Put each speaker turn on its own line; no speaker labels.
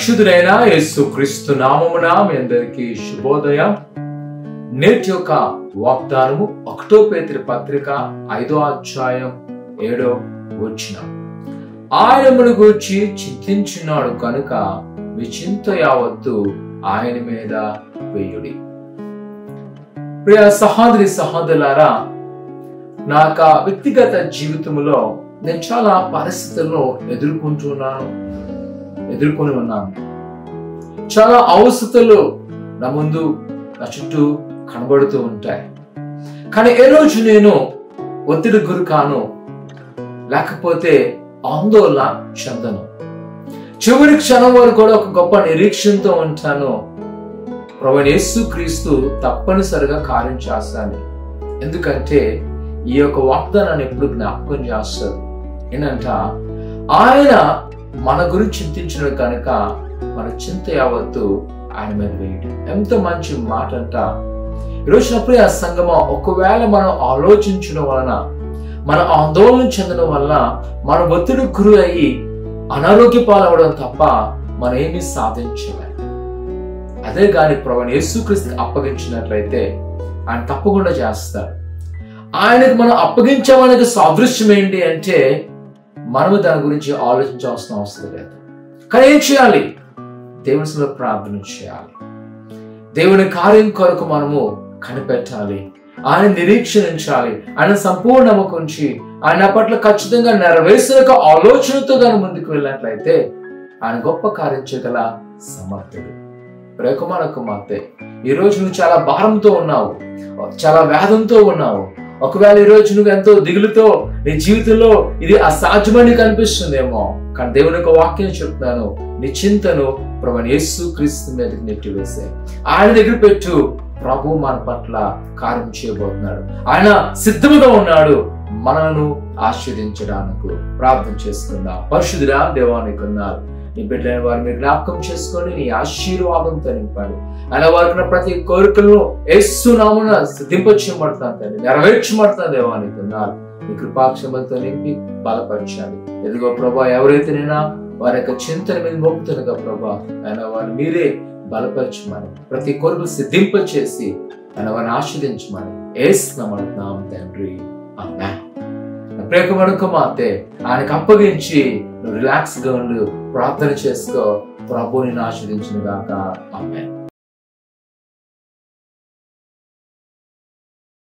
పరిశుద్ధుడైన యేసుక్రీస్తు నామమున మీ అందరికీ శుభోదయం. నేటి యొక్క వాగ్దానము 1 పేతురు పత్రిక 5వ అధ్యాయం 7వ వచనం. ఆయనను గూర్చి చింతించున్నాడు కనుక మీ చింత యావత్తు ఆయన మీద వేయుడి. ప్రియ సహోదరి సహోదరులారా, నా వ్యక్తిగత జీవితంలో నేను చాలా పరిస్థితులను ఎదుర్కొని ఉన్నాను. చాలా అవసరాలు నా ముందు నా చుట్టూ కనబడుతూ ఉంటాయి. కానీ ఏ రోజు నేను ఒత్తిడి గురి కాను, లేకపోతే ఆందోళన చెందను. చివరి క్షణం వరకు కూడా ఒక గొప్ప నిరీక్షణతో ఉంటాను. ప్రభువైన యేసుక్రీస్తు తప్పనిసరిగా కార్యం చేస్తాను. ఎందుకంటే ఈ యొక్క వాగ్దానాన్ని ఎప్పుడు జ్ఞాపకం చేస్తారు. ఏంటంట, ఆయన మన గురించి చింతించిన కనుక మన చింత యావత్తు ఆయన మీద వేయడం. ఎంత మంచి మాట అంట. ఈరోజు ప్రియ సంగమం, ఒకవేళ మనం ఆలోచించడం వలన, మన ఆందోళన చెందడం వలన మన ఒత్తిడి గురి అయ్యి అనారోగ్య పాలవడం తప్ప మనం ఏమీ సాధించలేం. అదే కానీ ప్రభువైన యేసుక్రీస్తుకి అప్పగించినట్లయితే ఆయన తప్పకుండా చేస్తారు. ఆయనకు మనం అప్పగించామనేది సాదృశ్యం ఏంటి అంటే, మనము దాని గురించి ఆలోచించాల్సిన అవసరం లేదు. కానీ ఏం చేయాలి? దేవునిలో ప్రార్థన చేయాలి. దేవుని కార్యం కొరకు మనము కనిపెట్టాలి. ఆయన నిరీక్షించాలి. ఆయన సంపూర్ణ నమ్మకంచి ఆయన పట్ల ఖచ్చితంగా నెరవేర్చిన ఆలోచనతో దాని ముందుకు వెళ్ళినట్లయితే ఆయన గొప్ప కార్యం చేయగల సమర్థుడు. ప్రియకుమార కుమార్తె, ఈ రోజు నువ్వు చాలా భారంతో ఉన్నావు, చాలా వేదంతో ఉన్నావు. ఒకవేళ ఈ రోజు నువ్వు ఎంతో దిగులుతో నీ జీవితంలో ఇది అసాధ్యమని కనిపిస్తుందేమో, కానీ దేవుని యొక్క వాక్యం చెప్తున్నాను, నీ చింతను ప్రభువైన యేసుక్రీస్తు మీదకి నెట్టివేసే ఆయన దగ్గర పెట్టు. ప్రభు మన పట్ల కార్యం చేయబోతున్నాడు. ఆయన సిద్ధముగా ఉన్నాడు మనను ఆశీర్వదించడానికి. ప్రార్థన చేసుకుందాం. పరిశుద్ధుడా దేవానికి ఉన్నారు. నీ బిడ్డలైన వారు మీరు జ్ఞాపకం చేసుకొని నీ ఆశీర్వాదంతో నింపాడు. ఆయన వారికి ప్రతి కోరికలను యేసు నామమున సిద్ధింపచేయబడతాను తండ్రి, నెరవేర్చబడతాను. దేవానికి ఉన్నారు. నీ కృపాక్షమలతో నింపి బలపరచాలి. ఎదుగో ప్రభా, ఎవరైతేనైనా వారి యొక్క చింతన మీద మోపుతున్నగా ప్రభా, ఆయన వారిని మీరే బలపరచమని, ప్రతి కోరికలు సిద్ధింపచేసి ఆయన వారిని ఆశీర్వదించమని యేసు నామమున అడుగుతున్నాం తండ్రి. ఆమేన్. ప్రియకుమార కుమార్తె, ఆయనకు అప్పగించి నువ్వు రిలాక్స్ గా ఉండు, ప్రార్థన చేసుకో. ప్రభువుని ఆశీర్వదించును గాక. ఆమేన్.